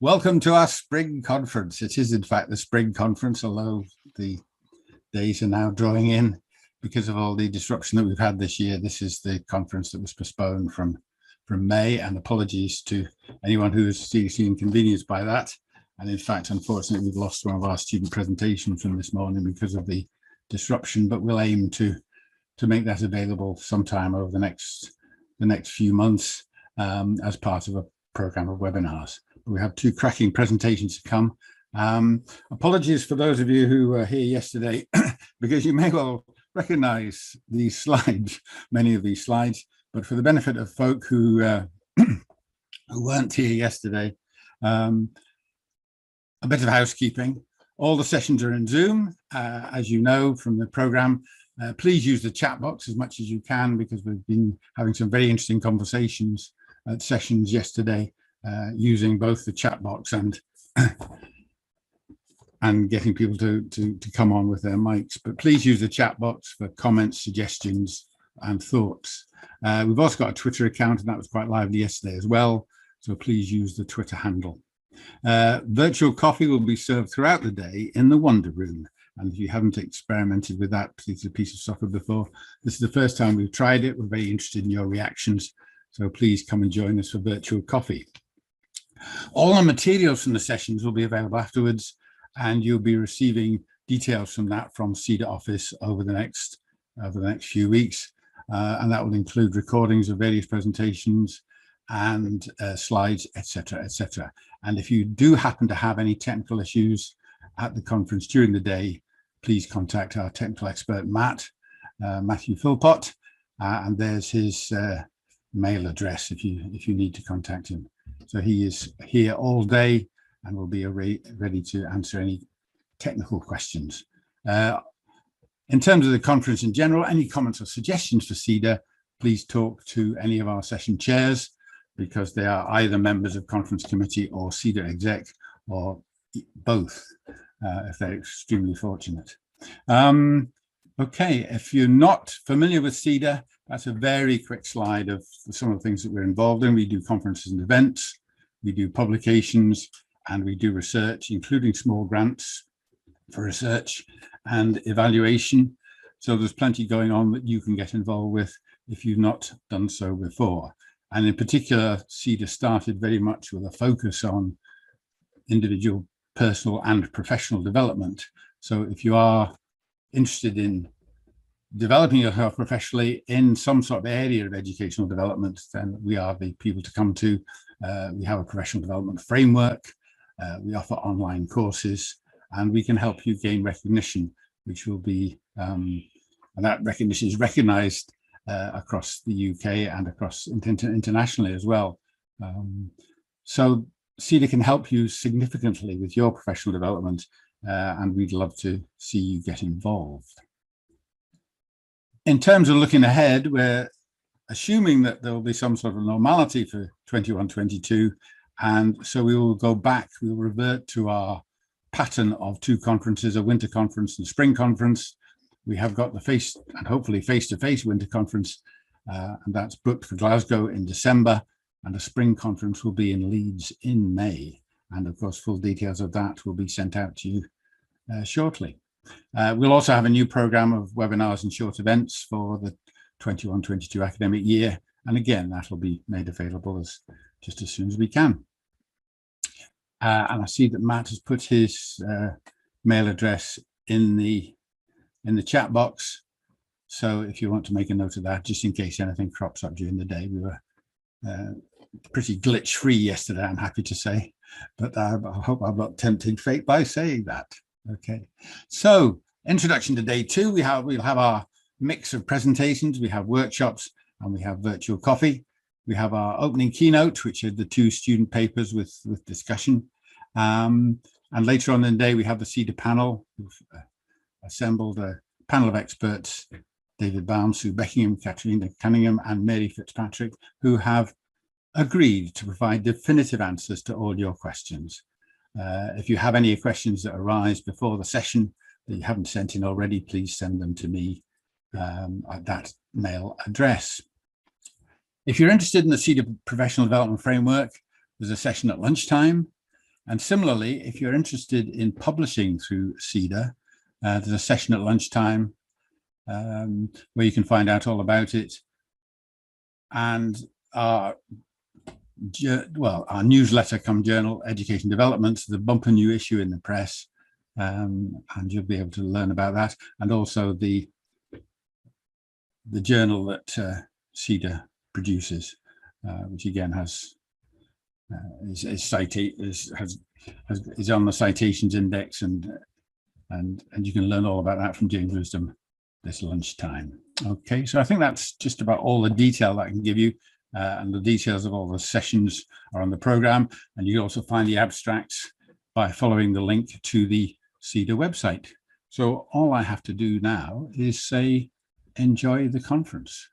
Welcome to our spring conference. It is, in fact, the spring conference, although the days are now drawing in because of all the disruption that we've had this year. This is the conference that was postponed from May, and apologies to anyone who was seriously inconvenienced by that. And in fact, unfortunately, we've lost one of our student presentations from this morning because of the disruption, but we'll aim to make that available sometime over the next few months as part of a program of webinars. We have two cracking presentations to come. Apologies for those of you who were here yesterday, because you may well recognize these slides, many of these slides, but for the benefit of folk who weren't here yesterday, a bit of housekeeping. All the sessions are in Zoom, as you know from the program. Please use the chat box as much as you can, because we've been having some very interesting conversations at sessions yesterday, using both the chat box and getting people to come on with their mics. But please use the chat box for comments, suggestions, and thoughts. We've also got a Twitter account, and that was quite lively yesterday as well. So please use the Twitter handle. Virtual coffee will be served throughout the day in the Wonder Room. And if you haven't experimented with that particular piece of software before, this is the first time we've tried it. We're very interested in your reactions. So please come and join us for virtual coffee. All the materials from the sessions will be available afterwards, and you'll be receiving details from that from SEDA office over the next few weeks. And that will include recordings of various presentations and slides, etc., etc. And if you do happen to have any technical issues at the conference during the day, please contact our technical expert, Matthew Philpott, and there's his mail address if you need to contact him. So he is here all day and will be ready to answer any technical questions. In terms of the conference in general, any comments or suggestions for SEDA, please talk to any of our session chairs, because they are either members of conference committee or SEDA exec, or both, if they're extremely fortunate. Okay, if you're not familiar with SEDA, that's a very quick slide of some of the things that we're involved in. We do conferences and events, we do publications, and we do research, including small grants for research and evaluation. So there's plenty going on that you can get involved with if you've not done so before. And in particular, SEDA started very much with a focus on individual, personal, and professional development. So if you are interested in developing yourself professionally in some sort of area of educational development, then we are the people to come to. We have a professional development framework. We offer online courses, and we can help you gain recognition, which will be, and that recognition is recognized across the UK and across internationally as well. So SEDA can help you significantly with your professional development, and we'd love to see you get involved. In terms of looking ahead, we're assuming that there will be some sort of normality for 21-22, and so we will go back, we will revert to our pattern of two conferences, a winter conference and a spring conference. We have got the hopefully face-to-face winter conference, and that's booked for Glasgow in December, and a spring conference will be in Leeds in May. And of course, full details of that will be sent out to you shortly. We'll also have a new program of webinars and short events for the 21-22 academic year. And again, that will be made available just as soon as we can. And I see that Matt has put his mail address in the chat box. So if you want to make a note of that, just in case anything crops up during the day. We were pretty glitch free yesterday, I'm happy to say, but I hope I'm not tempting fate by saying that. Okay, so introduction to day two. We'll have our mix of presentations, we have workshops, and we have virtual coffee. We have our opening keynote, which are the two student papers with discussion. And later on in the day, we have the SEDA panel. We've assembled a panel of experts, David Baum, Sue Beckingham, Katrina Cunningham, and Mary Fitzpatrick, who have agreed to provide definitive answers to all your questions. If you have any questions that arise before the session that you haven't sent in already, please send them to me at that mail address. If you're interested in the SEDA Professional Development Framework, there's a session at lunchtime. And similarly, if you're interested in publishing through SEDA, there's a session at lunchtime where you can find out all about it. And our newsletter come journal, Education Development, the bumper new issue in the press, and you'll be able to learn about that. And also the journal that SEDA produces, which again is on the citations index, and you can learn all about that from James Wisdom this lunchtime. Okay, so I think that's just about all the detail that I can give you, and the details of all the sessions are on the program, and you can also find the abstracts by following the link to the SEDA website. So all I have to do now is say, enjoy the conference.